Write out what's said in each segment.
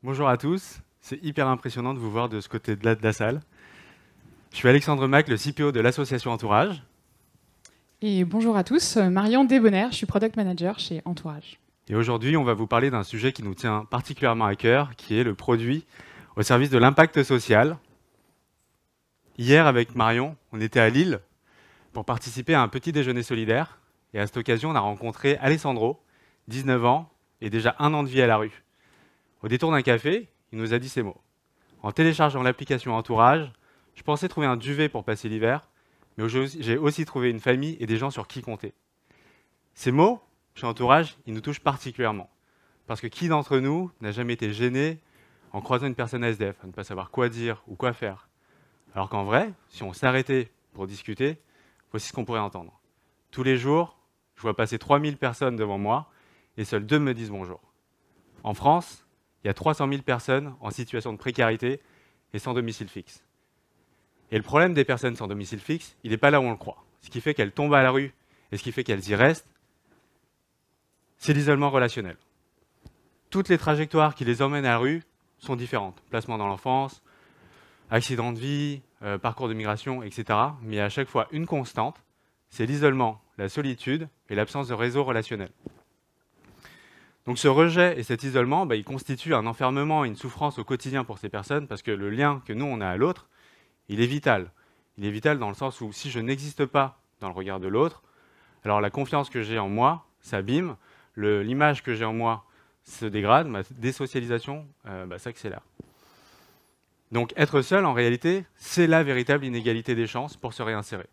Bonjour à tous, c'est hyper impressionnant de vous voir de ce côté de la salle. Je suis Alexandre Mac, le CPO de l'association Entourage. Et bonjour à tous, Marion Desbonner, je suis Product Manager chez Entourage. Et aujourd'hui, on va vous parler d'un sujet qui nous tient particulièrement à cœur, qui est le produit au service de l'impact social. Hier, avec Marion, on était à Lille pour participer à un petit déjeuner solidaire. Et à cette occasion, on a rencontré Alessandro, 19 ans, et déjà 1 an de vie à la rue. Au détour d'un café, il nous a dit ces mots. En téléchargeant l'application Entourage, je pensais trouver un duvet pour passer l'hiver, mais j'ai aussi trouvé une famille et des gens sur qui compter. Ces mots, chez Entourage, ils nous touchent particulièrement. Parce que qui d'entre nous n'a jamais été gêné en croisant une personne SDF, à ne pas savoir quoi dire ou quoi faire? Alors qu'en vrai, si on s'arrêtait pour discuter, voici ce qu'on pourrait entendre. Tous les jours, je vois passer 3000 personnes devant moi et seuls 2 me disent bonjour. En France, il y a 300 000 personnes en situation de précarité et sans domicile fixe. Et le problème des personnes sans domicile fixe, il n'est pas là où on le croit. Ce qui fait qu'elles tombent à la rue et ce qui fait qu'elles y restent, c'est l'isolement relationnel. Toutes les trajectoires qui les emmènent à la rue sont différentes. Placement dans l'enfance, accident de vie, parcours de migration, etc. Mais à chaque fois, une constante, c'est l'isolement, la solitude et l'absence de réseau relationnel. Donc ce rejet et cet isolement, il constitue un enfermement et une souffrance au quotidien pour ces personnes parce que le lien que nous, on a à l'autre, il est vital. Il est vital dans le sens où si je n'existe pas dans le regard de l'autre, alors la confiance que j'ai en moi s'abîme, l'image que j'ai en moi se dégrade, ma désocialisation s'accélère. Donc être seul, en réalité, c'est la véritable inégalité des chances pour se réinsérer.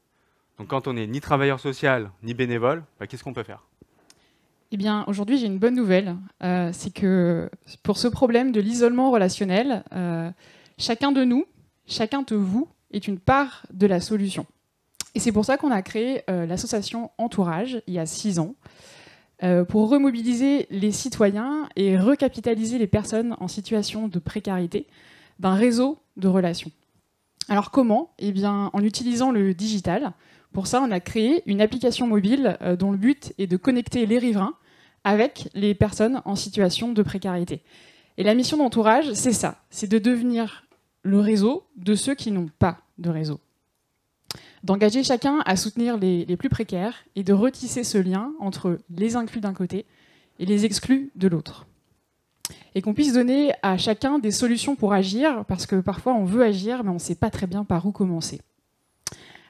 Donc quand on n'est ni travailleur social, ni bénévole, qu'est-ce qu'on peut faire ? Eh bien, aujourd'hui, j'ai une bonne nouvelle. C'est que pour ce problème de l'isolement relationnel, chacun de nous, chacun de vous, est une part de la solution. Et c'est pour ça qu'on a créé l'association Entourage, il y a 6 ans, pour remobiliser les citoyens et recapitaliser les personnes en situation de précarité d'un réseau de relations. Alors comment ? Eh bien, en utilisant le digital. Pour ça, on a créé une application mobile dont le but est de connecter les riverains avec les personnes en situation de précarité. Et la mission d'Entourage, c'est ça, c'est de devenir le réseau de ceux qui n'ont pas de réseau. D'engager chacun à soutenir les plus précaires et de retisser ce lien entre les inclus d'un côté et les exclus de l'autre. Et qu'on puisse donner à chacun des solutions pour agir, parce que parfois on veut agir, mais on ne sait pas très bien par où commencer.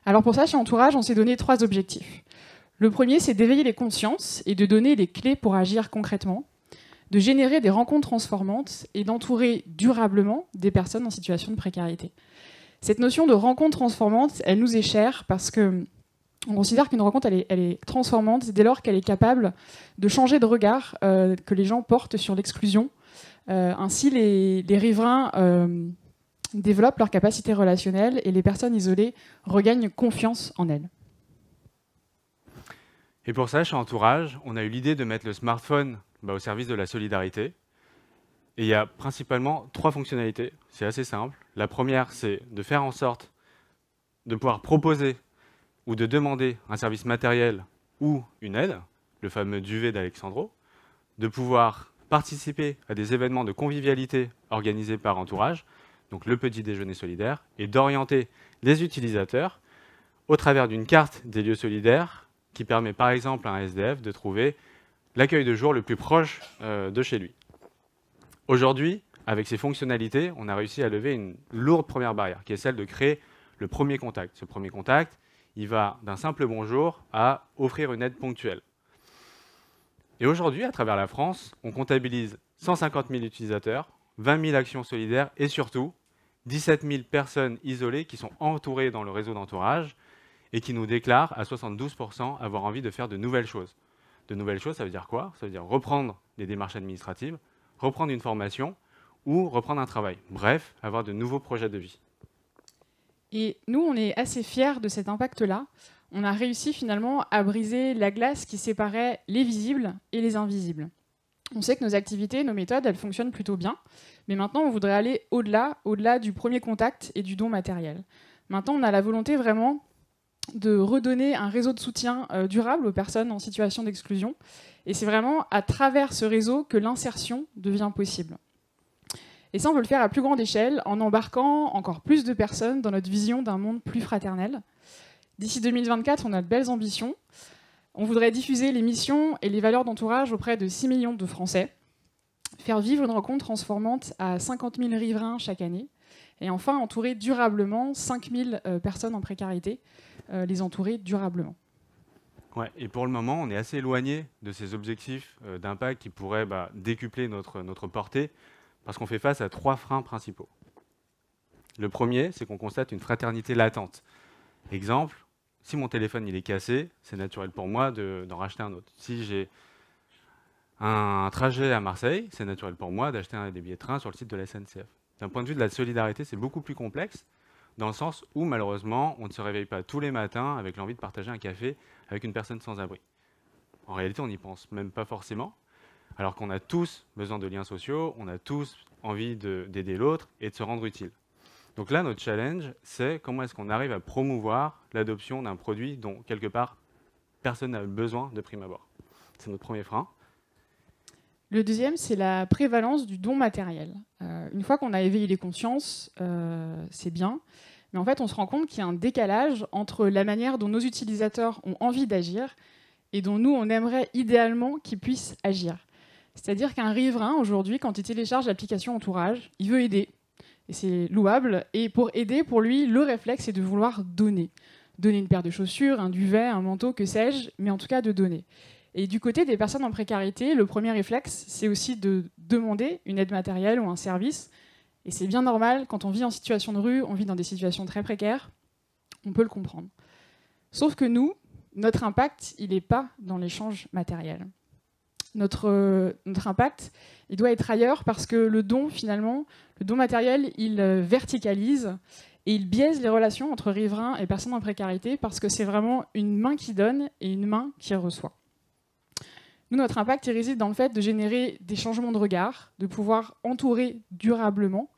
Alors pour ça, chez Entourage, on s'est donné 3 objectifs. Le premier, c'est d'éveiller les consciences et de donner les clés pour agir concrètement, de générer des rencontres transformantes et d'entourer durablement des personnes en situation de précarité. Cette notion de rencontre transformante, elle nous est chère parce que on considère qu'une rencontre, elle est transformante dès lors qu'elle est capable de changer de regard que les gens portent sur l'exclusion. Ainsi, les riverains développent leur capacité relationnelle et les personnes isolées regagnent confiance en elles. Et pour ça, chez Entourage, on a eu l'idée de mettre le smartphone au service de la solidarité. Et il y a principalement 3 fonctionnalités. C'est assez simple. La première, c'est de faire en sorte de pouvoir proposer ou de demander un service matériel ou une aide, le fameux duvet d'Alexandro, de pouvoir participer à des événements de convivialité organisés par Entourage, donc le petit déjeuner solidaire, et d'orienter les utilisateurs au travers d'une carte des lieux solidaires qui permet par exemple à un SDF de trouver l'accueil de jour le plus proche de chez lui. Aujourd'hui, avec ces fonctionnalités, on a réussi à lever une lourde première barrière, qui est celle de créer le premier contact. Ce premier contact, il va d'un simple bonjour à offrir une aide ponctuelle. Et aujourd'hui, à travers la France, on comptabilise 150 000 utilisateurs, 20 000 actions solidaires et surtout 17 000 personnes isolées qui sont entourées dans le réseau d'Entourage et qui nous déclarent à 72% avoir envie de faire de nouvelles choses. De nouvelles choses, ça veut dire quoi? Ça veut dire reprendre des démarches administratives, reprendre une formation ou reprendre un travail. Bref, avoir de nouveaux projets de vie. Et nous, on est assez fiers de cet impact-là. On a réussi finalement à briser la glace qui séparait les visibles et les invisibles. On sait que nos activités, nos méthodes, elles fonctionnent plutôt bien. Mais maintenant, on voudrait aller au-delà du premier contact et du don matériel. Maintenant, on a la volonté vraiment de redonner un réseau de soutien durable aux personnes en situation d'exclusion. Et c'est vraiment à travers ce réseau que l'insertion devient possible. Et ça, on veut le faire à plus grande échelle, en embarquant encore plus de personnes dans notre vision d'un monde plus fraternel. D'ici 2024, on a de belles ambitions. On voudrait diffuser les missions et les valeurs d'entourage auprès de 6 millions de Français, faire vivre une rencontre transformante à 50 000 riverains chaque année, et enfin entourer durablement 5 000 personnes en précarité, les entourer durablement. Ouais, et pour le moment, on est assez éloigné de ces objectifs d'impact qui pourraient décupler notre portée, parce qu'on fait face à 3 freins principaux. Le premier, c'est qu'on constate une fraternité latente. Exemple, si mon téléphone il est cassé, c'est naturel pour moi d'en racheter un autre. Si j'ai un trajet à Marseille, c'est naturel pour moi d'acheter des billets de train sur le site de la SNCF. D'un point de vue de la solidarité, c'est beaucoup plus complexe, dans le sens où, malheureusement, on ne se réveille pas tous les matins avec l'envie de partager un café avec une personne sans abri. En réalité, on n'y pense même pas forcément, alors qu'on a tous besoin de liens sociaux, on a tous envie d'aider l'autre et de se rendre utile. Donc là, notre challenge, c'est comment est-ce qu'on arrive à promouvoir l'adoption d'un produit dont, quelque part, personne n'a besoin de prime abord. C'est notre premier frein. Le deuxième, c'est la prévalence du don matériel. Une fois qu'on a éveillé les consciences, c'est bien, mais en fait, on se rend compte qu'il y a un décalage entre la manière dont nos utilisateurs ont envie d'agir et dont nous, on aimerait idéalement qu'ils puissent agir. C'est-à-dire qu'un riverain, aujourd'hui, quand il télécharge l'application Entourage, il veut aider, et c'est louable, et pour aider, pour lui, le réflexe, c'est de vouloir donner. Donner une paire de chaussures, un duvet, un manteau, que sais-je, mais en tout cas de donner. Et du côté des personnes en précarité, le premier réflexe, c'est aussi de demander une aide matérielle ou un service. Et c'est bien normal, quand on vit en situation de rue, on vit dans des situations très précaires, on peut le comprendre. Sauf que nous, notre impact, il n'est pas dans l'échange matériel. Notre impact, il doit être ailleurs parce que le don, finalement, le don matériel, il verticalise et il biaise les relations entre riverains et personnes en précarité parce que c'est vraiment une main qui donne et une main qui reçoit. Nous, notre impact, il réside dans le fait de générer des changements de regard, de pouvoir entourer durablement.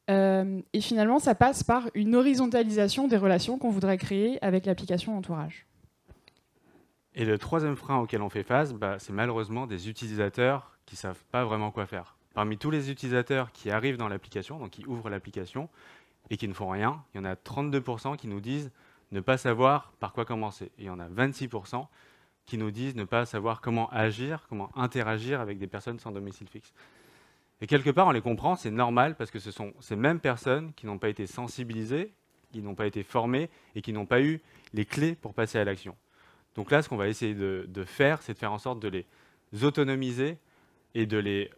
Et finalement, ça passe par une horizontalisation des relations qu'on voudrait créer avec l'application Entourage. Et le troisième frein auquel on fait face, c'est malheureusement des utilisateurs qui ne savent pas vraiment quoi faire. Parmi tous les utilisateurs qui arrivent dans l'application, donc qui ouvrent l'application et qui ne font rien, il y en a 32% qui nous disent ne pas savoir par quoi commencer. Et il y en a 26% qui nous disent ne pas savoir comment agir, comment interagir avec des personnes sans domicile fixe. Et quelque part, on les comprend, c'est normal, parce que ce sont ces mêmes personnes qui n'ont pas été sensibilisées, qui n'ont pas été formées et qui n'ont pas eu les clés pour passer à l'action. Donc là, ce qu'on va essayer de faire, c'est de faire en sorte de les autonomiser et de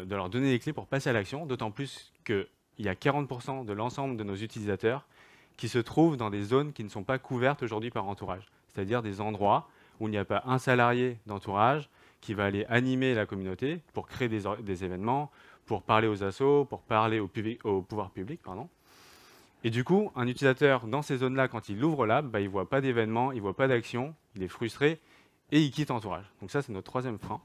leur donner les clés pour passer à l'action, d'autant plus qu'il y a 40% de l'ensemble de nos utilisateurs qui se trouvent dans des zones qui ne sont pas couvertes aujourd'hui par Entourage, c'est-à-dire des endroits où il n'y a pas un salarié d'Entourage qui va aller animer la communauté pour créer des événements, pour parler aux assos, pour parler au pouvoir public. Et du coup, un utilisateur dans ces zones-là, quand il ouvre l'app, il ne voit pas d'événements, il ne voit pas d'action, il est frustré et il quitte Entourage. Donc ça, c'est notre troisième frein.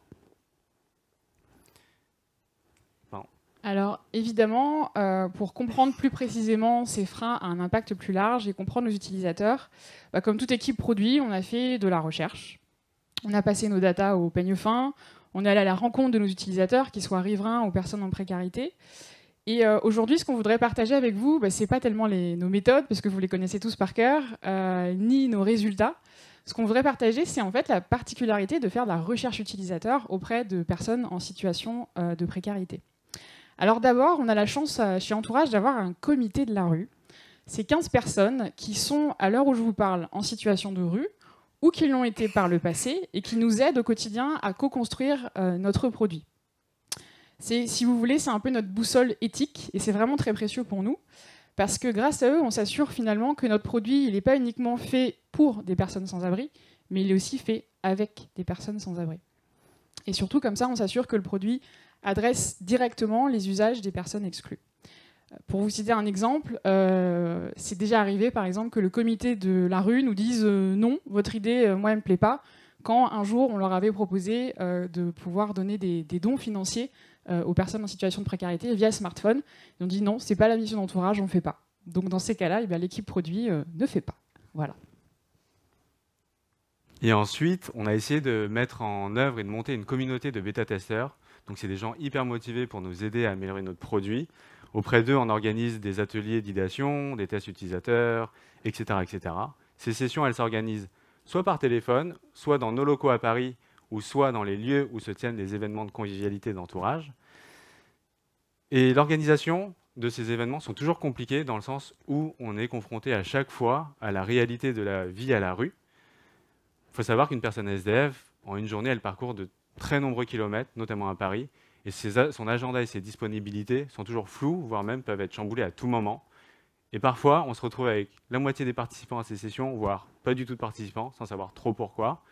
Alors évidemment, pour comprendre plus précisément ces freins à un impact plus large et comprendre nos utilisateurs, comme toute équipe produit, on a fait de la recherche. On a passé nos datas au peigne fin, on est allé à la rencontre de nos utilisateurs, qu'ils soient riverains ou personnes en précarité. Et aujourd'hui, ce qu'on voudrait partager avec vous, ce n'est pas tellement nos méthodes, parce que vous les connaissez tous par cœur, ni nos résultats. Ce qu'on voudrait partager, c'est en fait la particularité de faire de la recherche utilisateur auprès de personnes en situation de précarité. Alors d'abord, on a la chance chez Entourage d'avoir un comité de la rue. C'est 15 personnes qui sont, à l'heure où je vous parle, en situation de rue, ou qui l'ont été par le passé, et qui nous aident au quotidien à co-construire notre produit. Si vous voulez, c'est un peu notre boussole éthique, et c'est vraiment très précieux pour nous, parce que grâce à eux, on s'assure finalement que notre produit n'est pas uniquement fait pour des personnes sans abri, mais il est aussi fait avec des personnes sans abri. Et surtout, comme ça, on s'assure que le produit adresse directement les usages des personnes exclues. Pour vous citer un exemple, c'est déjà arrivé, par exemple, que le comité de la rue nous dise non, votre idée, moi, elle ne me plaît pas, quand un jour, on leur avait proposé de pouvoir donner des dons financiers aux personnes en situation de précarité via smartphone. Ils ont dit non, ce n'est pas la mission d'Entourage, on ne fait pas. Donc dans ces cas-là, l'équipe produit ne fait pas. Voilà. Et ensuite, on a essayé de mettre en œuvre et de monter une communauté de bêta-testeurs. Donc c'est des gens hyper motivés pour nous aider à améliorer notre produit. Auprès d'eux, on organise des ateliers d'idéation, des tests utilisateurs, etc., etc. Ces sessions, elles s'organisent soit par téléphone, soit dans nos locaux à Paris, ou soit dans les lieux où se tiennent les événements de convivialité d'entourage. Et l'organisation de ces événements sont toujours compliqués dans le sens où on est confronté à chaque fois à la réalité de la vie à la rue. Il faut savoir qu'une personne SDF, en une journée, elle parcourt de très nombreux kilomètres, notamment à Paris, et son agenda et ses disponibilités sont toujours flous, voire même peuvent être chamboulés à tout moment. Et parfois, on se retrouve avec la moitié des participants à ces sessions, voire pas du tout de participants, sans savoir trop pourquoi.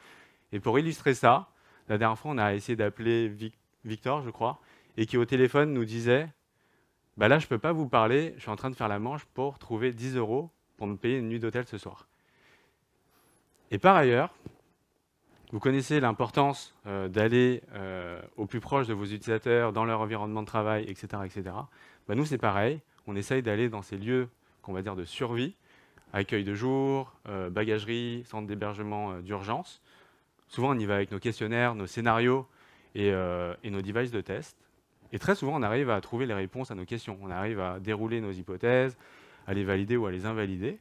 Et pour illustrer ça, la dernière fois, on a essayé d'appeler Victor, je crois, et qui au téléphone nous disait bah là, je ne peux pas vous parler, je suis en train de faire la manche pour trouver 10 € pour me payer une nuit d'hôtel ce soir. Et par ailleurs, vous connaissez l'importance d'aller au plus proche de vos utilisateurs, dans leur environnement de travail, etc. etc. Bah nous, c'est pareil, on essaye d'aller dans ces lieux qu'on va dire de survie, accueil de jour, bagagerie, centre d'hébergement d'urgence. Souvent, on y va avec nos questionnaires, nos scénarios et nos devices de test. Et très souvent, on arrive à trouver les réponses à nos questions. On arrive à dérouler nos hypothèses, à les valider ou à les invalider.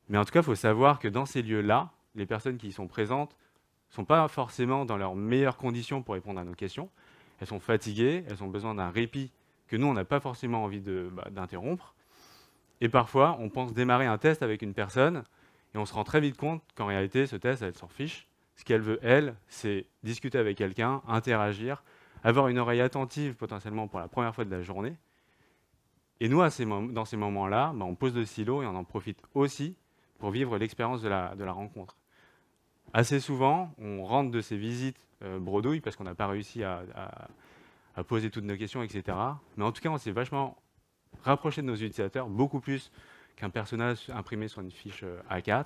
Mais en tout cas, il faut savoir que dans ces lieux-là, les personnes qui y sont présentes ne sont pas forcément dans leurs meilleures conditions pour répondre à nos questions. Elles sont fatiguées, elles ont besoin d'un répit que nous, on n'a pas forcément envie d'interrompre. Et parfois, on pense démarrer un test avec une personne et on se rend très vite compte qu'en réalité, ce test, elle s'en fiche. Ce qu'elle veut, elle, c'est discuter avec quelqu'un, interagir, avoir une oreille attentive potentiellement pour la première fois de la journée. Et nous, dans ces moments-là, on pose le stylo et on en profite aussi pour vivre l'expérience de la rencontre. Assez souvent, on rentre de ces visites bredouilles parce qu'on n'a pas réussi à poser toutes nos questions, etc. Mais en tout cas, on s'est vachement rapproché de nos utilisateurs, beaucoup plus qu'un personnage imprimé sur une fiche A4.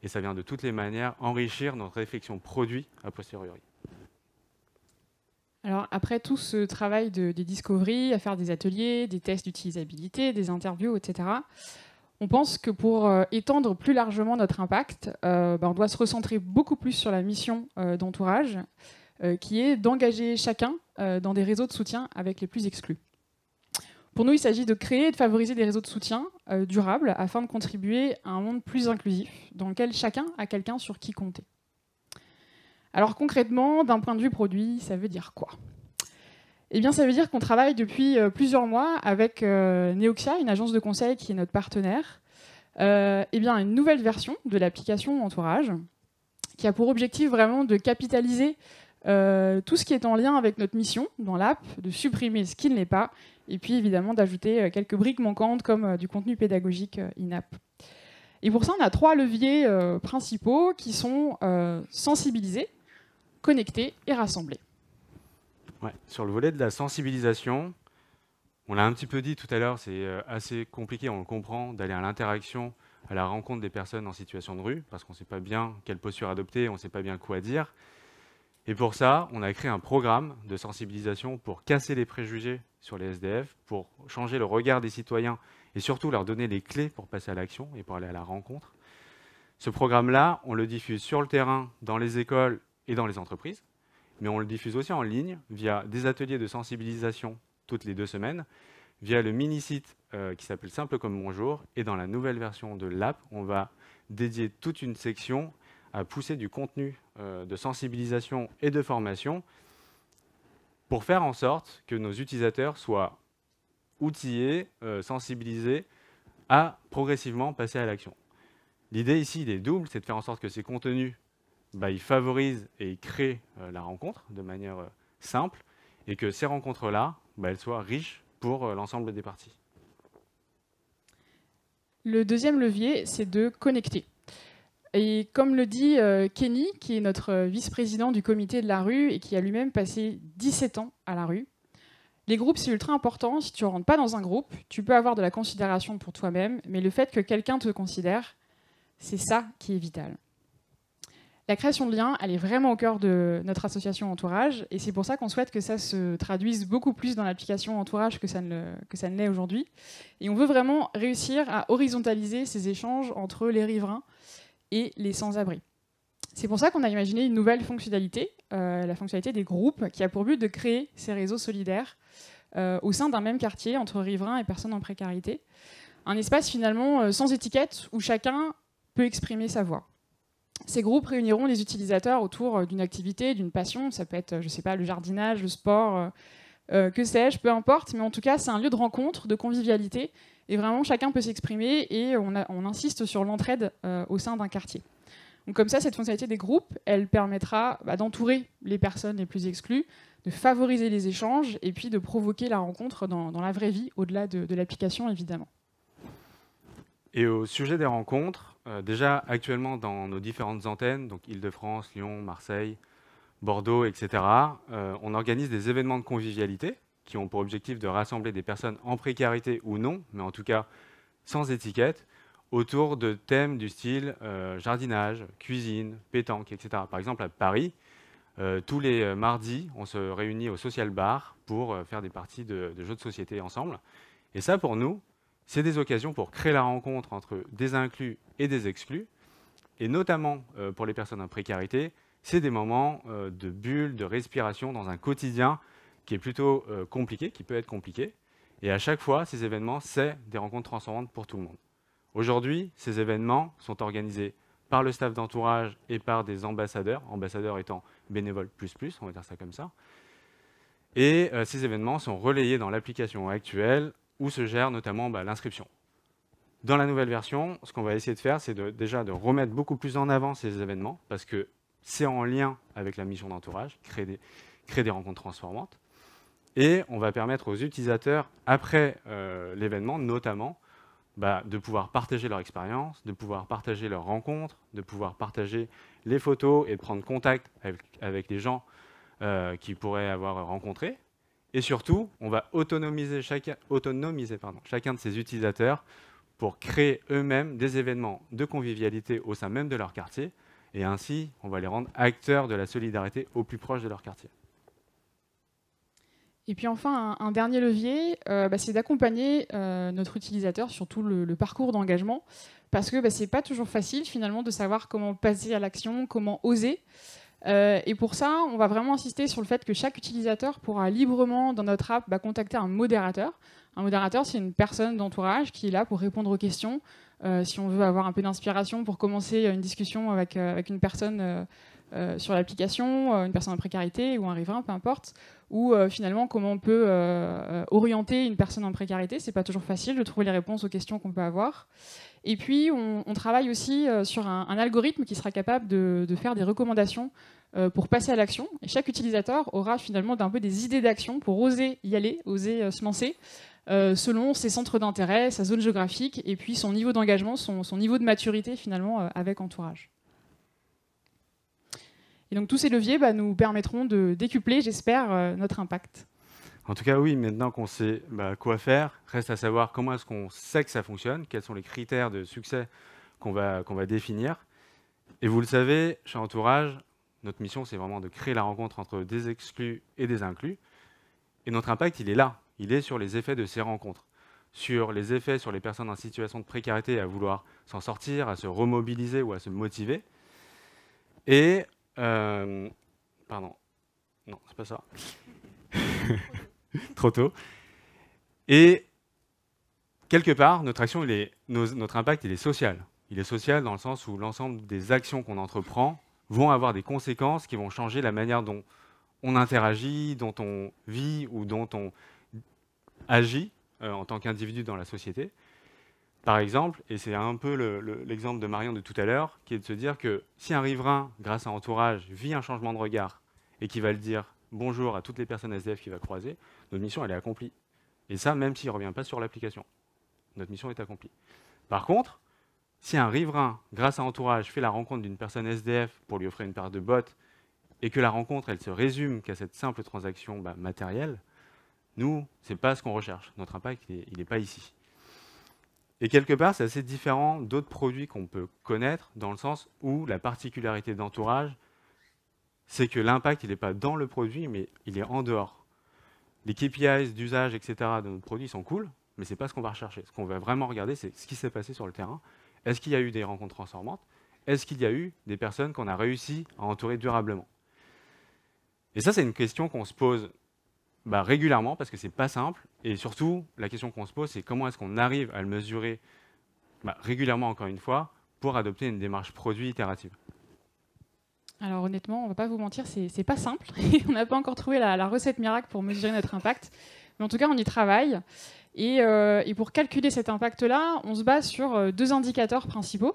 Et ça vient de toutes les manières enrichir notre réflexion produit a posteriori. Alors après tout ce travail des discoveries, à faire des ateliers, des tests d'utilisabilité, des interviews, etc., on pense que pour étendre plus largement notre impact, on doit se recentrer beaucoup plus sur la mission d'entourage, qui est d'engager chacun dans des réseaux de soutien avec les plus exclus. Pour nous, il s'agit de créer et de favoriser des réseaux de soutien durables afin de contribuer à un monde plus inclusif, dans lequel chacun a quelqu'un sur qui compter. Alors concrètement, d'un point de vue produit, ça veut dire quoi ? Eh bien, ça veut dire qu'on travaille depuis plusieurs mois avec Neoxia, une agence de conseil qui est notre partenaire, une nouvelle version de l'application Entourage, qui a pour objectif vraiment de capitaliser tout ce qui est en lien avec notre mission dans l'app, de supprimer ce qui ne l'est pas, et puis évidemment d'ajouter quelques briques manquantes comme du contenu pédagogique in-app. Et pour ça, on a 3 leviers principaux qui sont sensibiliser, connecter et rassembler. Ouais, sur le volet de la sensibilisation, on l'a un petit peu dit tout à l'heure, c'est assez compliqué, on le comprend, d'aller à l'interaction, à la rencontre des personnes en situation de rue, parce qu'on ne sait pas bien quelle posture adopter, on ne sait pas bien quoi dire. Et pour ça, on a créé un programme de sensibilisation pour casser les préjugés sur les SDF, pour changer le regard des citoyens et surtout leur donner les clés pour passer à l'action et pour aller à la rencontre. Ce programme-là, on le diffuse sur le terrain, dans les écoles et dans les entreprises, mais on le diffuse aussi en ligne via des ateliers de sensibilisation toutes les 2 semaines, via le mini-site qui s'appelle Simple comme bonjour, et dans la nouvelle version de l'app, on va dédier toute une section à pousser du contenu de sensibilisation et de formation pour faire en sorte que nos utilisateurs soient outillés, sensibilisés à progressivement passer à l'action. L'idée ici, il est double, c'est de faire en sorte que ces contenus, ils favorisent et ils créent la rencontre de manière simple et que ces rencontres-là, elles soient riches pour l'ensemble des parties. Le deuxième levier, c'est de connecter. Et comme le dit Kenny, qui est notre vice-président du comité de la rue et qui a lui-même passé 17 ans à la rue, les groupes, c'est ultra important. Si tu ne rentres pas dans un groupe, tu peux avoir de la considération pour toi-même, mais le fait que quelqu'un te considère, c'est ça qui est vital. La création de liens, elle est vraiment au cœur de notre association Entourage, et c'est pour ça qu'on souhaite que ça se traduise beaucoup plus dans l'application Entourage que ça ne l'est aujourd'hui. Et on veut vraiment réussir à horizontaliser ces échanges entre les riverains et les sans-abri. C'est pour ça qu'on a imaginé une nouvelle fonctionnalité, la fonctionnalité des groupes, qui a pour but de créer ces réseaux solidaires au sein d'un même quartier, entre riverains et personnes en précarité. Un espace finalement sans étiquette, où chacun peut exprimer sa voix. Ces groupes réuniront les utilisateurs autour d'une activité, d'une passion. Ça peut être, je sais pas, le jardinage, le sport, que sais-je, peu importe. Mais en tout cas, c'est un lieu de rencontre, de convivialité. Et vraiment, chacun peut s'exprimer et on insiste sur l'entraide au sein d'un quartier. Donc comme ça, cette fonctionnalité des groupes, elle permettra d'entourer les personnes les plus exclues, de favoriser les échanges et puis de provoquer la rencontre dans la vraie vie, au-delà de l'application, évidemment. Et au sujet des rencontres, déjà actuellement dans nos différentes antennes, donc Île-de-France, Lyon, Marseille, Bordeaux, etc., on organise des événements de convivialité qui ont pour objectif de rassembler des personnes en précarité ou non, mais en tout cas sans étiquette, autour de thèmes du style jardinage, cuisine, pétanque, etc. Par exemple, à Paris, tous les mardis, on se réunit au Social Bar pour faire des parties de jeux de société ensemble. Et ça, pour nous, c'est des occasions pour créer la rencontre entre des inclus et des exclus. Et notamment pour les personnes en précarité, c'est des moments de bulle, de respiration dans un quotidien qui est plutôt compliqué, qui peut être compliqué. Et à chaque fois, ces événements, c'est des rencontres transformantes pour tout le monde. Aujourd'hui, ces événements sont organisés par le staff d'entourage et par des ambassadeurs, ambassadeurs étant bénévoles plus, on va dire ça comme ça. Et ces événements sont relayés dans l'application actuelle où se gère notamment l'inscription. Dans la nouvelle version, ce qu'on va essayer de faire, c'est déjà de remettre beaucoup plus en avant ces événements, parce que c'est en lien avec la mission d'entourage, créer des rencontres transformantes. Et on va permettre aux utilisateurs, après l'événement, notamment, de pouvoir partager leur expérience, de pouvoir partager leurs rencontres, de pouvoir partager les photos et de prendre contact avec les gens qu'ils pourraient avoir rencontrés. Et surtout, on va autonomiser chacun de ces utilisateurs pour créer eux-mêmes des événements de convivialité au sein même de leur quartier. Et ainsi, on va les rendre acteurs de la solidarité au plus proche de leur quartier. Et puis enfin, un dernier levier, c'est d'accompagner notre utilisateur sur tout le parcours d'engagement, parce que c'est pas toujours facile finalement de savoir comment passer à l'action, comment oser. Et pour ça, on va vraiment insister sur le fait que chaque utilisateur pourra librement, dans notre app, contacter un modérateur. Un modérateur, c'est une personne d'entourage qui est là pour répondre aux questions. Si on veut avoir un peu d'inspiration pour commencer une discussion avec une personne sur l'application, une personne en précarité ou un riverain, peu importe, ou finalement comment on peut orienter une personne en précarité. C'est pas toujours facile de trouver les réponses aux questions qu'on peut avoir. Et puis on travaille aussi sur un algorithme qui sera capable de faire des recommandations pour passer à l'action. Et chaque utilisateur aura finalement un peu des idées d'action pour oser y aller, oser se lancer, selon ses centres d'intérêt, sa zone géographique, et puis son niveau d'engagement, son niveau de maturité finalement avec entourage. Et donc tous ces leviers nous permettront de décupler, j'espère, notre impact. En tout cas, oui, maintenant qu'on sait quoi faire, reste à savoir comment est-ce qu'on sait que ça fonctionne, quels sont les critères de succès qu'on va définir. Et vous le savez, chez Entourage, notre mission, c'est vraiment de créer la rencontre entre des exclus et des inclus. Et notre impact, il est là. Il est sur les effets de ces rencontres, sur les effets sur les personnes en situation de précarité à vouloir s'en sortir, à se remobiliser ou à se motiver. Et... pardon. Non, c'est pas ça. Trop tôt. Et quelque part, notre action, notre impact, il est social. Il est social dans le sens où l'ensemble des actions qu'on entreprend vont avoir des conséquences qui vont changer la manière dont on interagit, dont on vit ou dont on agit en tant qu'individu dans la société. Par exemple, et c'est un peu l'exemple de Marion de tout à l'heure, qui est de se dire que si un riverain, grâce à Entourage, vit un changement de regard et qui va le dire bonjour à toutes les personnes SDF qu'il va croiser, notre mission, elle est accomplie. Et ça, même s'il ne revient pas sur l'application. Notre mission est accomplie. Par contre, si un riverain, grâce à Entourage, fait la rencontre d'une personne SDF pour lui offrir une paire de bottes, et que la rencontre, elle se résume qu'à cette simple transaction matérielle, nous, ce n'est pas ce qu'on recherche. Notre impact, il n'est pas ici. Et quelque part, c'est assez différent d'autres produits qu'on peut connaître, dans le sens où la particularité d'Entourage, c'est que l'impact, il n'est pas dans le produit, mais il est en dehors. Les KPIs d'usage, etc. de notre produit sont cool, mais ce n'est pas ce qu'on va rechercher. Ce qu'on va vraiment regarder, c'est ce qui s'est passé sur le terrain. Est-ce qu'il y a eu des rencontres transformantes? est-ce qu'il y a eu des personnes qu'on a réussi à entourer durablement? Et ça, c'est une question qu'on se pose régulièrement parce que c'est pas simple. Et surtout, la question qu'on se pose, c'est comment est-ce qu'on arrive à le mesurer régulièrement, encore une fois, pour adopter une démarche produit itérative. Alors honnêtement, on ne va pas vous mentir, c'est pas simple. On n'a pas encore trouvé la recette miracle pour mesurer notre impact. Mais en tout cas, on y travaille. Et pour calculer cet impact-là, on se base sur 2 indicateurs principaux.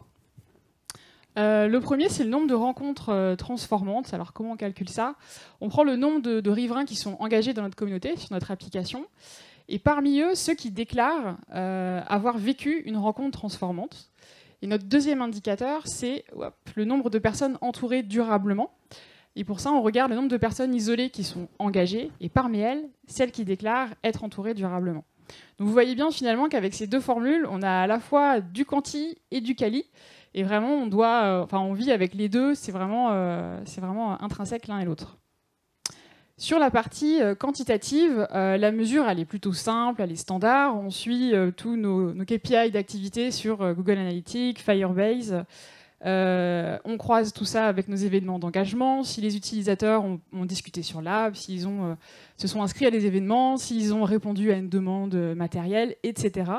Le premier, c'est le nombre de rencontres transformantes. Alors comment on calcule ça? On prend le nombre de riverains qui sont engagés dans notre communauté, sur notre application. Et parmi eux, ceux qui déclarent avoir vécu une rencontre transformante. Et notre deuxième indicateur, c'est le nombre de personnes entourées durablement. Et pour ça, on regarde le nombre de personnes isolées qui sont engagées, et parmi elles, celles qui déclarent être entourées durablement. Donc vous voyez bien finalement qu'avec ces 2 formules, on a à la fois du quanti et du quali. Et vraiment, on vit avec les deux, c'est vraiment intrinsèque l'un et l'autre. Sur la partie quantitative, la mesure elle est plutôt simple, elle est standard. On suit tous nos KPI d'activité sur Google Analytics, Firebase. On croise tout ça avec nos événements d'engagement. Si les utilisateurs ont discuté sur l'app, s'ils se sont inscrits à des événements, s'ils ont répondu à une demande matérielle, etc.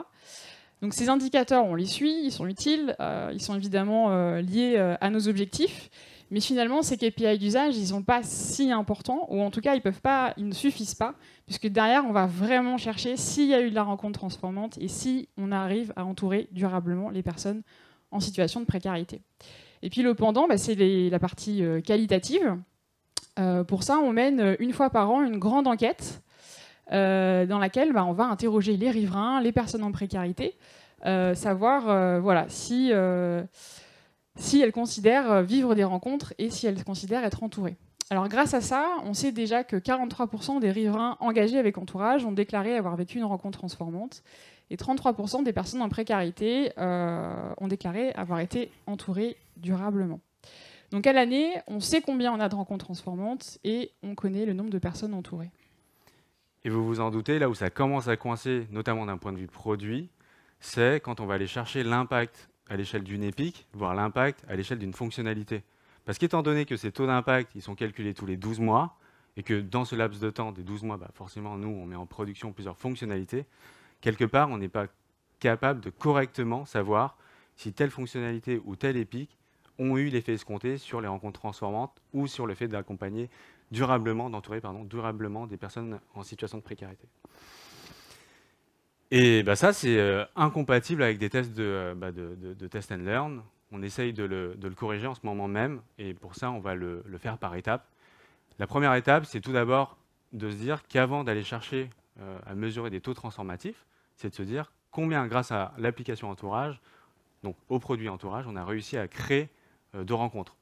Donc ces indicateurs, on les suit, ils sont utiles, ils sont évidemment liés à nos objectifs. Mais finalement, ces KPI d'usage, ils ne sont pas si importants, ou en tout cas, ils ne suffisent pas, puisque derrière, on va vraiment chercher s'il y a eu de la rencontre transformante et si on arrive à entourer durablement les personnes en situation de précarité. Et puis le pendant, c'est la partie qualitative. Pour ça, on mène 1 fois par an une grande enquête dans laquelle on va interroger les riverains, les personnes en précarité, savoir si elles considèrent vivre des rencontres et si elles considèrent être entourées. Alors grâce à ça, on sait déjà que 43% des riverains engagés avec entourage ont déclaré avoir vécu une rencontre transformante et 33% des personnes en précarité ont déclaré avoir été entourées durablement. Donc à l'année, on sait combien on a de rencontres transformantes et on connaît le nombre de personnes entourées. Et vous vous en doutez, là où ça commence à coincer, notamment d'un point de vue produit, c'est quand on va aller chercher l'impact à l'échelle d'une épique, voire l'impact à l'échelle d'une fonctionnalité. Parce qu'étant donné que ces taux d'impact ils sont calculés tous les 12 mois, et que dans ce laps de temps des 12 mois, forcément, nous, on met en production plusieurs fonctionnalités, quelque part, on n'est pas capable de correctement savoir si telle fonctionnalité ou telle épique ont eu l'effet escompté sur les rencontres transformantes ou sur le fait d'accompagner d'entourer durablement des personnes en situation de précarité. Et ça, c'est incompatible avec des tests de test and learn. On essaye de le corriger en ce moment même, et pour ça, on va le faire par étapes. La première étape, c'est tout d'abord de se dire qu'avant d'aller chercher à mesurer des taux transformatifs, c'est de se dire combien, grâce à l'application Entourage, donc au produit Entourage, on a réussi à créer de rencontres.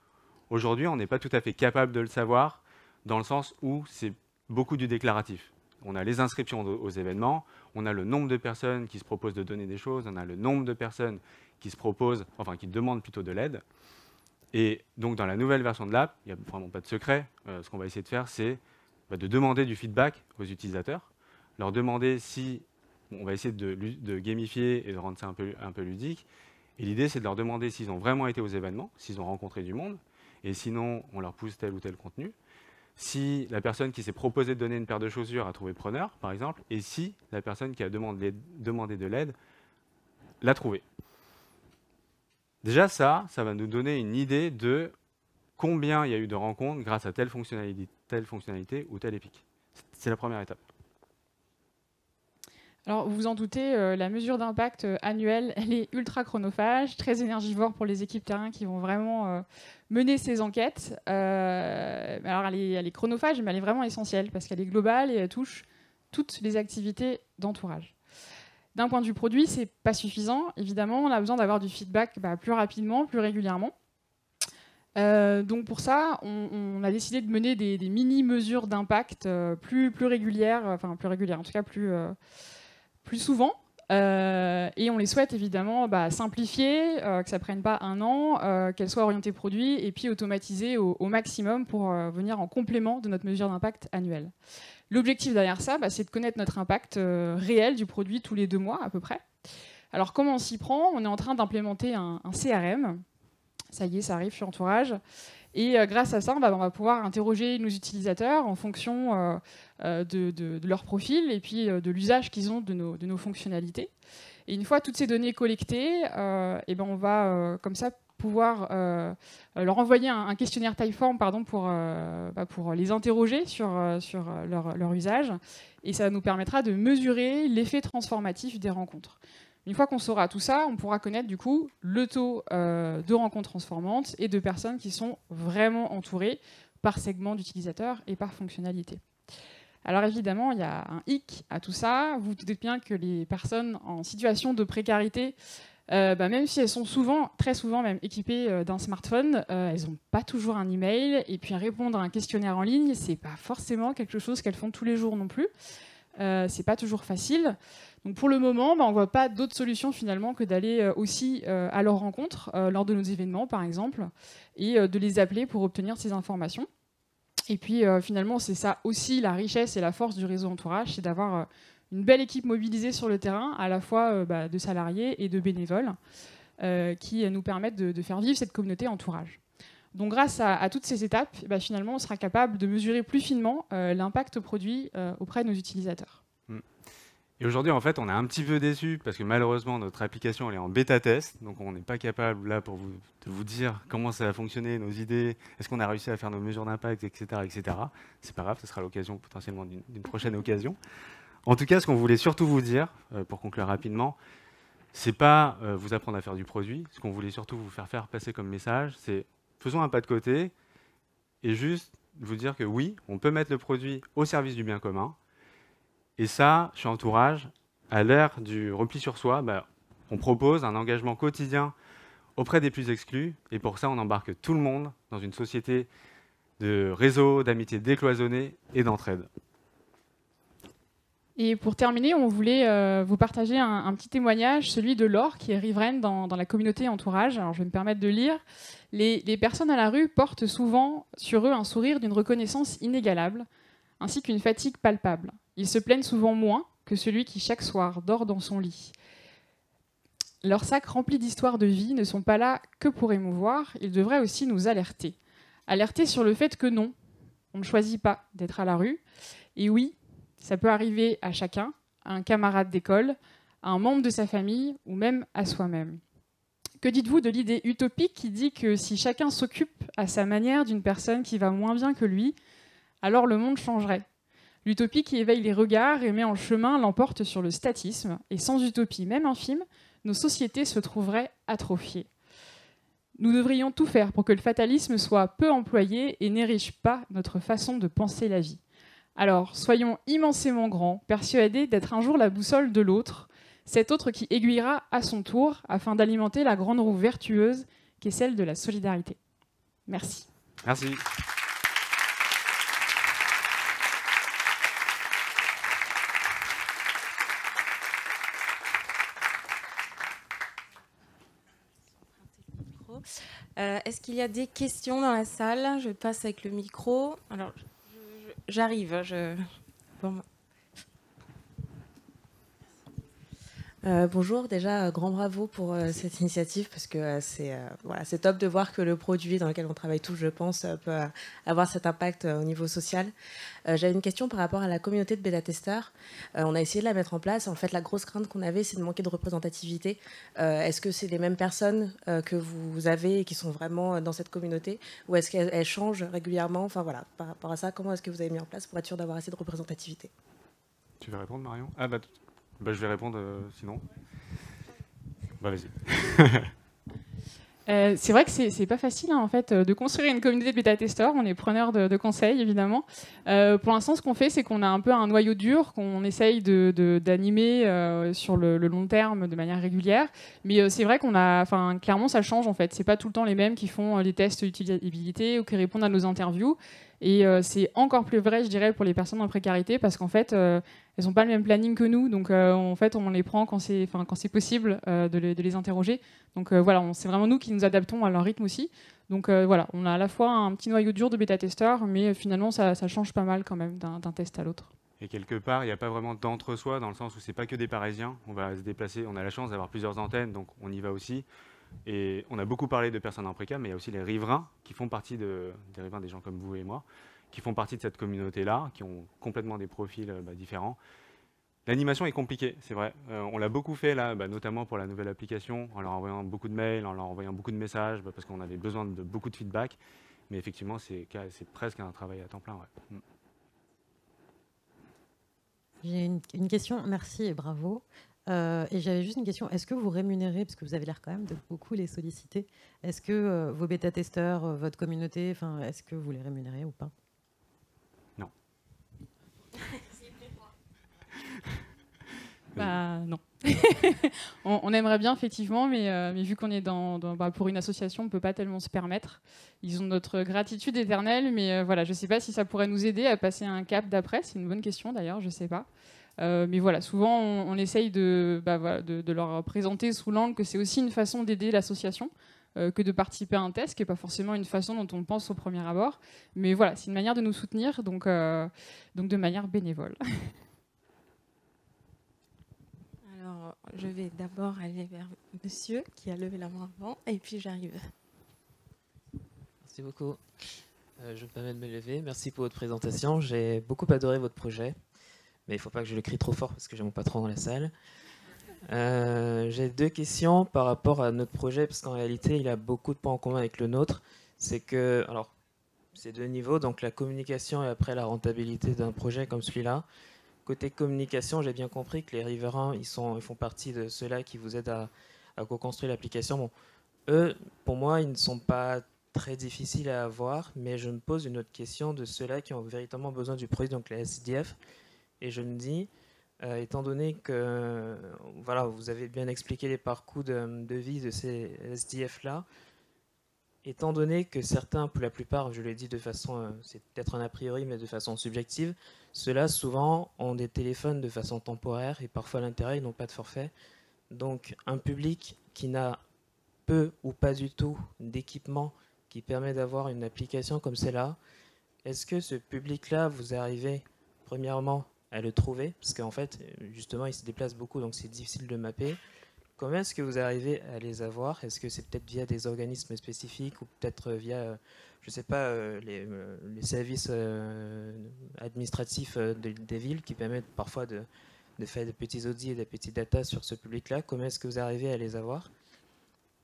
Aujourd'hui, on n'est pas tout à fait capable de le savoir, dans le sens où c'est beaucoup du déclaratif. On a les inscriptions aux événements, on a le nombre de personnes qui se proposent de donner des choses, on a le nombre de personnes qui qui demandent plutôt de l'aide. Et donc dans la nouvelle version de l'app, il n'y a vraiment pas de secret. Ce qu'on va essayer de faire, c'est de demander du feedback aux utilisateurs, leur demander si... on va essayer de gamifier et de rendre ça un peu ludique. Et l'idée, c'est de leur demander s'ils ont vraiment été aux événements, s'ils ont rencontré du monde, et sinon, on leur pousse tel ou tel contenu. Si la personne qui s'est proposée de donner une paire de chaussures a trouvé preneur, par exemple, et si la personne qui a demandé de l'aide l'a trouvé. Déjà, ça va nous donner une idée de combien il y a eu de rencontres grâce à telle fonctionnalité ou telle épique. C'est la première étape. Alors, vous vous en doutez, la mesure d'impact annuelle, elle est ultra chronophage, très énergivore pour les équipes terrain qui vont vraiment mener ces enquêtes. Alors, elle est chronophage, mais elle est vraiment essentielle parce qu'elle est globale et elle touche toutes les activités d'entourage. D'un point de vue produit, c'est pas suffisant. Évidemment, on a besoin d'avoir du feedback plus rapidement, plus régulièrement. Donc pour ça, on a décidé de mener des mini-mesures d'impact plus régulières, en tout cas plus souvent, et on les souhaite évidemment simplifier, que ça ne prenne pas 1 an, qu'elles soient orientées produits et puis automatisées au maximum pour venir en complément de notre mesure d'impact annuelle. L'objectif derrière ça, c'est de connaître notre impact réel du produit tous les 2 mois à peu près. Alors comment on s'y prend? On est en train d'implémenter un CRM Ça y est, ça arrive sur Entourage. Et grâce à ça, on va pouvoir interroger nos utilisateurs en fonction de leur profil et puis de l'usage qu'ils ont de nos fonctionnalités. Et une fois toutes ces données collectées, et ben on va comme ça pouvoir leur envoyer un questionnaire Typeform pour les interroger sur leur usage. Et ça nous permettra de mesurer l'effet transformatif des rencontres. Une fois qu'on saura tout ça, on pourra connaître du coup le taux de rencontres transformantes et de personnes qui sont vraiment entourées par segment d'utilisateurs et par fonctionnalité. Alors évidemment, il y a un hic à tout ça. Vous vous doutez bien que les personnes en situation de précarité, même si elles sont très souvent même équipées d'un smartphone, elles n'ont pas toujours un email. Et puis répondre à un questionnaire en ligne, c'est pas forcément quelque chose qu'elles font tous les jours non plus. C'est pas toujours facile. Donc pour le moment, on ne voit pas d'autre solution finalement que d'aller aussi à leur rencontre lors de nos événements par exemple et de les appeler pour obtenir ces informations. Et puis finalement, c'est ça aussi la richesse et la force du réseau Entourage, c'est d'avoir une belle équipe mobilisée sur le terrain, à la fois de salariés et de bénévoles, qui nous permettent de faire vivre cette communauté Entourage. Donc grâce à toutes ces étapes, finalement, on sera capable de mesurer plus finement l'impact produit auprès de nos utilisateurs. Et aujourd'hui, en fait, on est un petit peu déçus parce que malheureusement, notre application elle est en bêta-test. Donc, on n'est pas capable, là, de vous dire comment ça va fonctionner, nos idées, est-ce qu'on a réussi à faire nos mesures d'impact, etc., etc. C'est pas grave, ce sera l'occasion potentiellement d'une prochaine occasion. En tout cas, ce qu'on voulait surtout vous dire, pour conclure rapidement, c'est pas vous apprendre à faire du produit. Ce qu'on voulait surtout vous faire passer comme message, c'est faisons un pas de côté et juste vous dire que oui, on peut mettre le produit au service du bien commun. Et ça, chez Entourage, à l'ère du repli sur soi, on propose un engagement quotidien auprès des plus exclus. Et pour ça, on embarque tout le monde dans une société de réseau, d'amitié décloisonnée et d'entraide. Et pour terminer, on voulait vous partager un petit témoignage, celui de Laure, qui est riveraine dans la communauté Entourage. Alors, je vais me permettre de lire. Les personnes à la rue portent souvent sur eux un sourire d'une reconnaissance inégalable, ainsi qu'une fatigue palpable. Ils se plaignent souvent moins que celui qui, chaque soir, dort dans son lit. Leurs sacs remplis d'histoires de vie ne sont pas là que pour émouvoir, ils devraient aussi nous alerter. Alerter sur le fait que non, on ne choisit pas d'être à la rue. Et oui, ça peut arriver à chacun, à un camarade d'école, à un membre de sa famille ou même à soi-même. Que dites-vous de l'idée utopique qui dit que si chacun s'occupe à sa manière d'une personne qui va moins bien que lui, alors le monde changerait? L'utopie qui éveille les regards et met en chemin l'emporte sur le statisme. Et sans utopie, même infime, nos sociétés se trouveraient atrophiées. Nous devrions tout faire pour que le fatalisme soit peu employé et n'érige pas notre façon de penser la vie. Alors, soyons immensément grands, persuadés d'être un jour la boussole de l'autre, cet autre qui aiguillera à son tour afin d'alimenter la grande roue vertueuse qui est celle de la solidarité. Merci. Merci. Est-ce qu'il y a des questions dans la salle? Je passe avec le micro. Alors, j'arrive. Bon. Bonjour, déjà grand bravo pour cette initiative parce que c'est top de voir que le produit dans lequel on travaille tous, je pense, peut avoir cet impact au niveau social. J'avais une question par rapport à la communauté de bêta-testeurs. On a essayé de la mettre en place. En fait, la grosse crainte qu'on avait, c'est de manquer de représentativité. Est-ce que c'est les mêmes personnes que vous avez et qui sont vraiment dans cette communauté ou est-ce qu'elles changent régulièrement? Enfin voilà, par rapport à ça, comment est-ce que vous avez mis en place pour être sûr d'avoir assez de représentativité? Tu veux répondre, Marion? Je vais répondre sinon. Vas-y. C'est vrai que c'est pas facile en fait de construire une communauté de bêta-testeurs. On est preneur de conseils évidemment. Pour l'instant, ce qu'on fait, c'est qu'on a un peu un noyau dur qu'on essaye d'animer sur le long terme de manière régulière. Mais c'est vrai clairement, ça change en fait. C'est pas tout le temps les mêmes qui font les tests d'utilisabilité ou qui répondent à nos interviews. Et c'est encore plus vrai, je dirais, pour les personnes en précarité parce qu'en fait, elles n'ont pas le même planning que nous. Donc, en fait, on les prend quand c'est possible de les interroger. Donc, voilà, c'est vraiment nous qui nous adaptons à leur rythme aussi. Donc, voilà, on a à la fois un petit noyau dur de bêta-testeurs, mais finalement, ça change pas mal quand même d'un test à l'autre. Et quelque part, il n'y a pas vraiment d'entre-soi dans le sens où c'est pas que des Parisiens. On va se déplacer. On a la chance d'avoir plusieurs antennes, donc on y va aussi. Et on a beaucoup parlé de personnes en précaire, mais il y a aussi les riverains qui font partie des riverains, des gens comme vous et moi, qui font partie de cette communauté-là, qui ont complètement des profils différents. L'animation est compliquée, c'est vrai. On l'a beaucoup fait là, notamment pour la nouvelle application, en leur envoyant beaucoup de mails, en leur envoyant beaucoup de messages, parce qu'on avait besoin de beaucoup de feedback. Mais effectivement, c'est presque un travail à temps plein. Ouais. J'ai une question, merci et bravo. Et j'avais juste une question, est-ce que vous rémunérez, parce que vous avez l'air quand même de beaucoup les solliciter, est-ce que vos bêta-testeurs, votre communauté, est-ce que vous les rémunérez ou pas? Non. Non. On aimerait bien, effectivement, mais vu qu'on est pour une association, on ne peut pas tellement se permettre. Ils ont notre gratitude éternelle, mais voilà, je ne sais pas si ça pourrait nous aider à passer un cap d'après. C'est une bonne question, d'ailleurs, je ne sais pas. Mais voilà, souvent, on essaye de leur présenter sous l'angle que c'est aussi une façon d'aider l'association, que de participer à un test, qui n'est pas forcément une façon dont on pense au premier abord. Mais voilà, c'est une manière de nous soutenir, donc de manière bénévole. Alors, je vais d'abord aller vers monsieur qui a levé la main avant, et puis j'arrive. Merci beaucoup. Je me permets de me lever. Merci pour votre présentation. J'ai beaucoup adoré votre projet, mais il ne faut pas que je le crie trop fort parce que j'ai mon patron dans la salle. J'ai deux questions par rapport à notre projet, parce qu'en réalité, il a beaucoup de points en commun avec le nôtre. C'est que, alors, c'est deux niveaux, donc la communication et après la rentabilité d'un projet comme celui-là. Côté communication, j'ai bien compris que les riverains, ils font partie de ceux-là qui vous aident à co-construire l'application. Bon, eux, pour moi, ils ne sont pas très difficiles à avoir, mais je me pose une autre question de ceux-là qui ont véritablement besoin du produit, donc la SDF. Et je me dis, étant donné que voilà, vous avez bien expliqué les parcours de vie de ces SDF-là, étant donné que certains, pour la plupart, je l'ai dit de façon, c'est peut-être un a priori, mais de façon subjective, ceux-là, souvent, ont des téléphones de façon temporaire et parfois à l'intérieur, ils n'ont pas de forfait. Donc, un public qui n'a peu ou pas du tout d'équipement qui permet d'avoir une application comme celle-là, est-ce que ce public-là, vous arrivez, premièrement, à le trouver? Parce qu'en fait, justement, il se déplace beaucoup, donc c'est difficile de mapper. Comment est-ce que vous arrivez à les avoir? Est-ce que c'est peut-être via des organismes spécifiques ou peut-être via, je ne sais pas, les services administratifs des villes qui permettent parfois de faire des petits audits et des petits data sur ce public-là? Comment est-ce que vous arrivez à les avoir?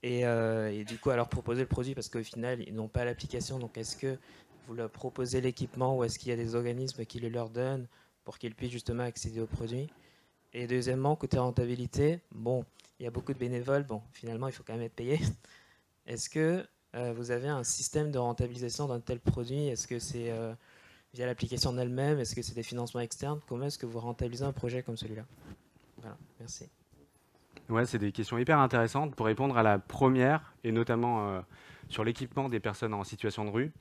Et du coup, alors proposer le produit, parce qu'au final, ils n'ont pas l'application, donc est-ce que vous leur proposez l'équipement ou est-ce qu'il y a des organismes qui le leur donnent pour qu'ils puissent justement accéder au produit? Et deuxièmement, côté rentabilité, bon, il y a beaucoup de bénévoles, bon, finalement, il faut quand même être payé. Est-ce que vous avez un système de rentabilisation d'un tel produit? Est-ce que c'est via l'application en elle-même? Est-ce que c'est des financements externes? Comment est-ce que vous rentabilisez un projet comme celui-là? Voilà, merci. Ouais, c'est des questions hyper intéressantes. Pour répondre à la première, et notamment sur l'équipement des personnes en situation de rue,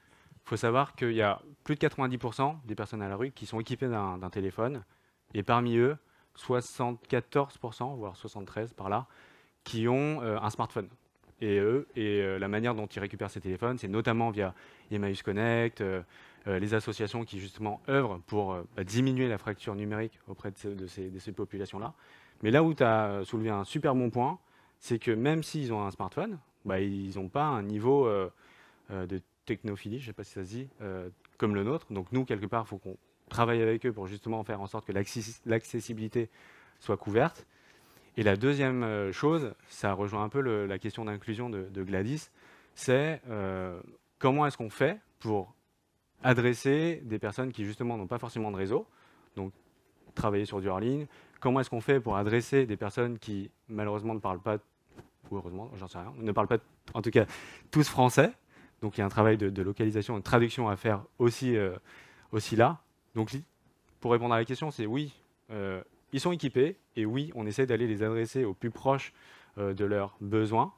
il faut savoir qu'il y a plus de 90% des personnes à la rue qui sont équipées d'un téléphone, et parmi eux, 74%, voire 73% par là, qui ont un smartphone. Et la manière dont ils récupèrent ces téléphones, c'est notamment via Emmaüs Connect, les associations qui justement œuvrent pour diminuer la fracture numérique auprès de ces populations-là. Mais là où tu as soulevé un super bon point, c'est que même s'ils ont un smartphone, ils n'ont pas un niveau de technophilie, je ne sais pas si ça se dit, comme le nôtre. Donc nous, quelque part, il faut qu'on travaille avec eux pour justement faire en sorte que l'accessibilité soit couverte. Et la deuxième chose, ça rejoint un peu la question d'inclusion de Gladys, c'est comment est-ce qu'on fait pour adresser des personnes qui justement n'ont pas forcément de réseau, donc travailler sur du hors ligne. Comment est-ce qu'on fait pour adresser des personnes qui malheureusement ne parlent pas, ou heureusement, j'en sais rien, ne parlent pas en tout cas tous français. Donc il y a un travail de localisation, de traduction à faire aussi là. Donc pour répondre à la question, c'est oui, ils sont équipés, et oui, on essaie d'aller les adresser au plus proche de leurs besoins.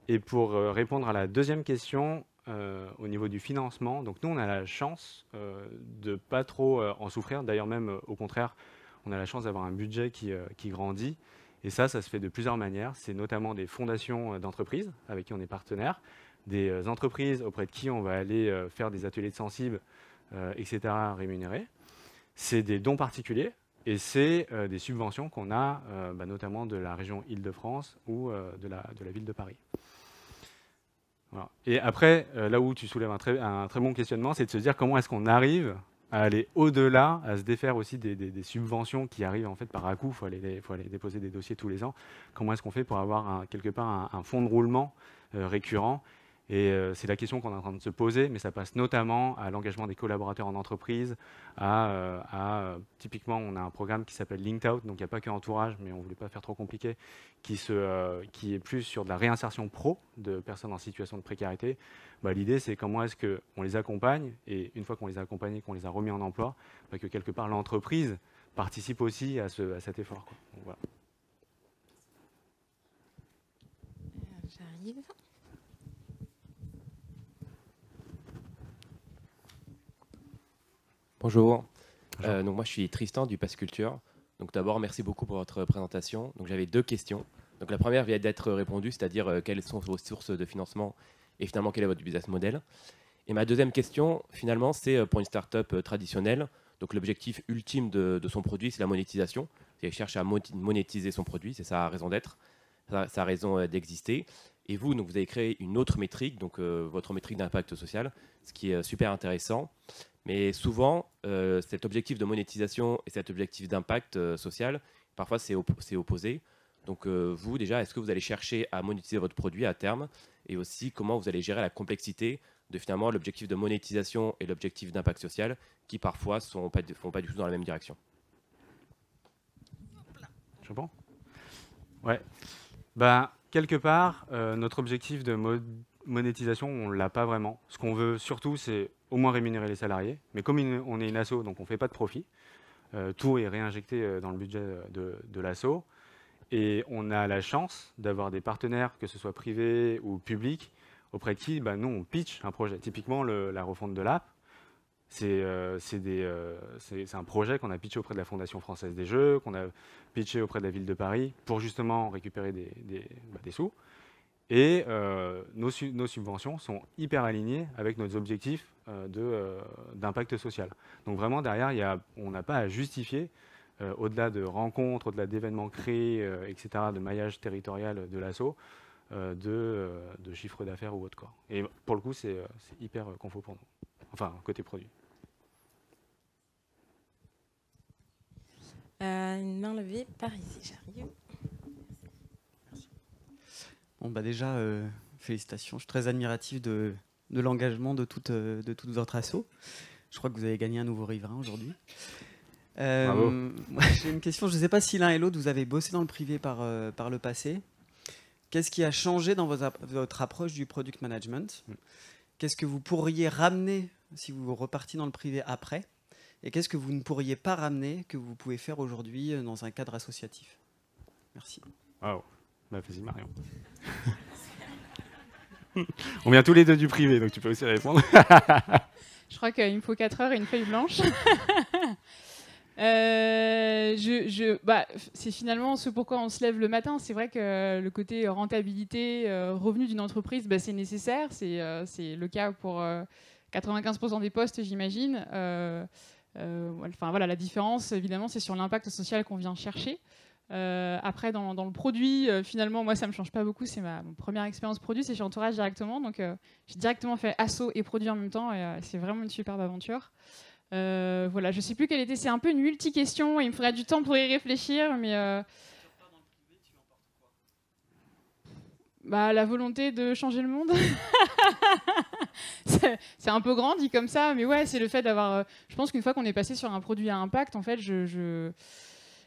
Et pour répondre à la deuxième question, au niveau du financement, donc nous on a la chance de pas trop en souffrir, d'ailleurs même au contraire, on a la chance d'avoir un budget qui grandit, et ça se fait de plusieurs manières. C'est notamment des fondations d'entreprises avec qui on est partenaire, des entreprises auprès de qui on va aller faire des ateliers de sensibles, etc., rémunérés. C'est des dons particuliers. Et c'est des subventions qu'on a notamment de la région Île-de-France ou de la ville de Paris. Voilà. Et après, là où tu soulèves un très bon questionnement, c'est de se dire comment est-ce qu'on arrive à aller au-delà, à se défaire aussi des subventions qui arrivent en fait par à-coup. Il faut aller déposer des dossiers tous les ans. Comment est-ce qu'on fait pour avoir quelque part un fonds de roulement récurrent? Et c'est la question qu'on est en train de se poser, mais ça passe notamment à l'engagement des collaborateurs en entreprise, typiquement, on a un programme qui s'appelle Linked Out, donc il n'y a pas que Entourage, mais on ne voulait pas faire trop compliqué, qui est plus sur de la réinsertion pro de personnes en situation de précarité. L'idée, c'est comment est-ce qu'on les accompagne, et une fois qu'on les a accompagnés, qu'on les a remis en emploi, que quelque part l'entreprise participe aussi à cet effort, quoi. Donc, voilà. J'arrive. Bonjour. Donc moi je suis Tristan du Pass Culture. Donc d'abord merci beaucoup pour votre présentation. Donc j'avais 2 questions. Donc la première vient d'être répondue, c'est-à-dire quelles sont vos sources de financement et finalement quel est votre business model. Et ma deuxième question finalement c'est pour une start-up traditionnelle. Donc l'objectif ultime de son produit c'est la monétisation. Elle cherche à monétiser son produit, c'est sa raison d'être, sa raison d'exister. Et vous, donc, vous avez créé une autre métrique, donc votre métrique d'impact social, ce qui est super intéressant. Mais souvent, cet objectif de monétisation et cet objectif d'impact social, parfois c'est opposé. Donc vous, déjà, est-ce que vous allez chercher à monétiser votre produit à terme? Et aussi, comment vous allez gérer la complexité de finalement l'objectif de monétisation et l'objectif d'impact social, qui parfois ne font pas du tout dans la même direction? Je réponds ? Ouais. Quelque part, notre objectif de monétisation, on ne l'a pas vraiment. Ce qu'on veut surtout, c'est au moins rémunérer les salariés. Mais comme on est une asso, donc on ne fait pas de profit, tout est réinjecté dans le budget de l'asso. Et on a la chance d'avoir des partenaires, que ce soit privés ou publics, auprès de qui nous, on pitch un projet. Typiquement, la refonte de l'app, c'est un projet qu'on a pitché auprès de la Fondation française des jeux, qu'on a pitché auprès de la ville de Paris pour justement récupérer des sous. Et nos subventions sont hyper alignées avec nos objectifs d'impact social. Donc vraiment, derrière, on n'a pas à justifier, au-delà de rencontres, au-delà d'événements créés, etc., de maillage territorial de l'asso, de chiffre d'affaires ou autre, quoi. Et pour le coup, c'est hyper confort pour nous. Enfin, côté produit. Une main levée par ici, j'arrive. Bon, déjà, félicitations. Je suis très admiratif de l'engagement de toute votre asso. Je crois que vous avez gagné un nouveau riverain aujourd'hui. J'ai une question. Je ne sais pas si l'un et l'autre, vous avez bossé dans le privé par le passé. Qu'est-ce qui a changé dans votre approche du product management? Qu'est-ce que vous pourriez ramener si vous repartiez dans le privé après? Et qu'est-ce que vous ne pourriez pas ramener, que vous pouvez faire aujourd'hui dans un cadre associatif? Merci. Wow. Vas-y, Marion. On vient tous les deux du privé, donc tu peux aussi répondre. Je crois qu'il me faut 4 heures et une feuille blanche. C'est finalement ce pourquoi on se lève le matin. C'est vrai que le côté rentabilité, revenu d'une entreprise, c'est nécessaire. C'est le cas pour 95% des postes, j'imagine. La différence, évidemment, c'est sur l'impact social qu'on vient chercher. Après, dans le produit, finalement, moi, ça ne me change pas beaucoup. C'est ma première expérience produit, c'est chez Entourage directement. Donc, j'ai directement fait asso et produit en même temps. Et c'est vraiment une superbe aventure. Je ne sais plus quelle était. C'est un peu une multi-question. Il me faudrait du temps pour y réfléchir. Mais la volonté de changer le monde. C'est un peu grand dit comme ça. Mais ouais, c'est le fait d'avoir... je pense qu'une fois qu'on est passé sur un produit à impact, en fait, je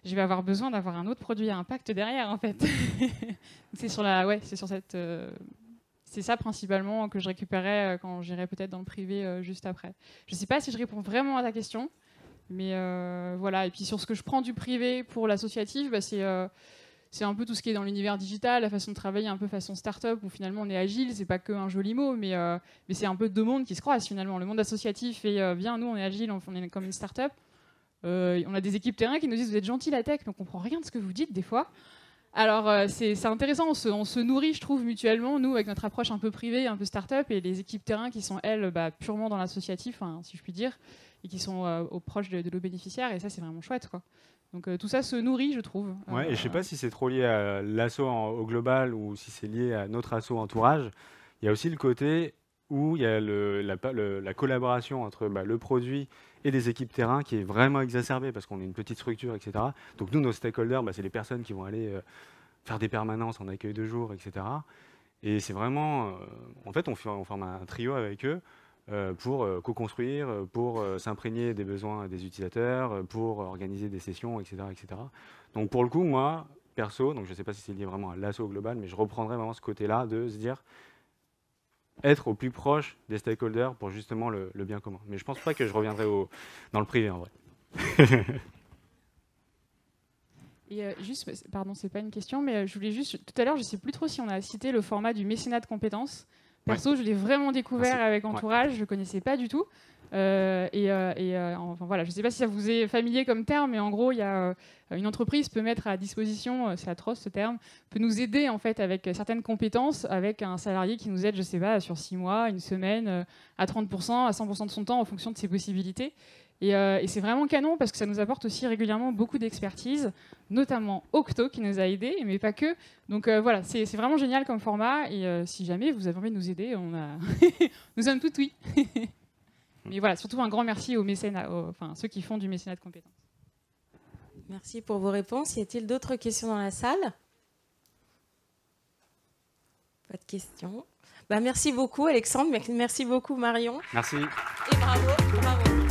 vais avoir besoin d'avoir un autre produit à impact derrière, en fait. C'est ça principalement que je récupérais quand j'irai peut-être dans le privé juste après. Je ne sais pas si je réponds vraiment à ta question, mais voilà. Et puis sur ce que je prends du privé pour l'associatif, c'est un peu tout ce qui est dans l'univers digital, la façon de travailler un peu façon start-up, où finalement on est agile, c'est pas que un joli mot, mais c'est un peu deux mondes qui se croisent finalement. Le monde associatif et bien, nous on est agile, on est comme une start-up. On a des équipes terrain qui nous disent vous êtes gentils la tech, mais on comprend rien de ce que vous dites des fois. Alors c'est intéressant, on se nourrit, je trouve, mutuellement, nous, avec notre approche un peu privée, un peu start-up, et les équipes terrain qui sont, elles, purement dans l'associatif, si je puis dire, et qui sont proches de nos bénéficiaires, et ça, c'est vraiment chouette, quoi. Donc tout ça se nourrit, je trouve. Ouais, et je ne sais pas si c'est trop lié à l'asso au global ou si c'est lié à notre asso entourage. Il y a aussi le côté où il y a la collaboration entre le produit et les équipes terrain qui est vraiment exacerbée parce qu'on est une petite structure, etc. Donc nous, nos stakeholders, c'est les personnes qui vont aller faire des permanences en accueil de jour, etc. Et c'est vraiment... en fait, on forme un trio avec eux pour co-construire, pour s'imprégner des besoins des utilisateurs, pour organiser des sessions, etc., etc. Donc pour le coup, moi, perso, donc je ne sais pas si c'est lié vraiment à l'asso global, mais je reprendrai vraiment ce côté-là de se dire être au plus proche des stakeholders pour justement le bien commun. Mais je ne pense pas que je reviendrai dans le privé en vrai. Et juste, pardon, c'est pas une question, mais je voulais juste, tout à l'heure, je sais plus trop si on a cité le format du mécénat de compétences. Perso, je l'ai vraiment découvert avec Entourage, je ne connaissais pas du tout. Enfin, voilà, je ne sais pas si ça vous est familier comme terme, mais en gros, il y a une entreprise peut mettre à disposition, c'est atroce ce terme, peut nous aider en fait avec certaines compétences, avec un salarié qui nous aide, je ne sais pas, sur 6 mois, une semaine, à 30%, à 100% de son temps en fonction de ses possibilités. Et c'est vraiment canon parce que ça nous apporte aussi régulièrement beaucoup d'expertise, notamment Octo qui nous a aidés, mais pas que. Donc voilà, c'est vraiment génial comme format. Et si jamais vous avez envie de nous aider, nous sommes tout oui. Mais voilà, surtout un grand merci aux mécènes, enfin ceux qui font du mécénat de compétences. Merci pour vos réponses. Y a-t-il d'autres questions dans la salle? Pas de questions. Merci beaucoup Alexandre, merci beaucoup Marion. Merci. Et bravo.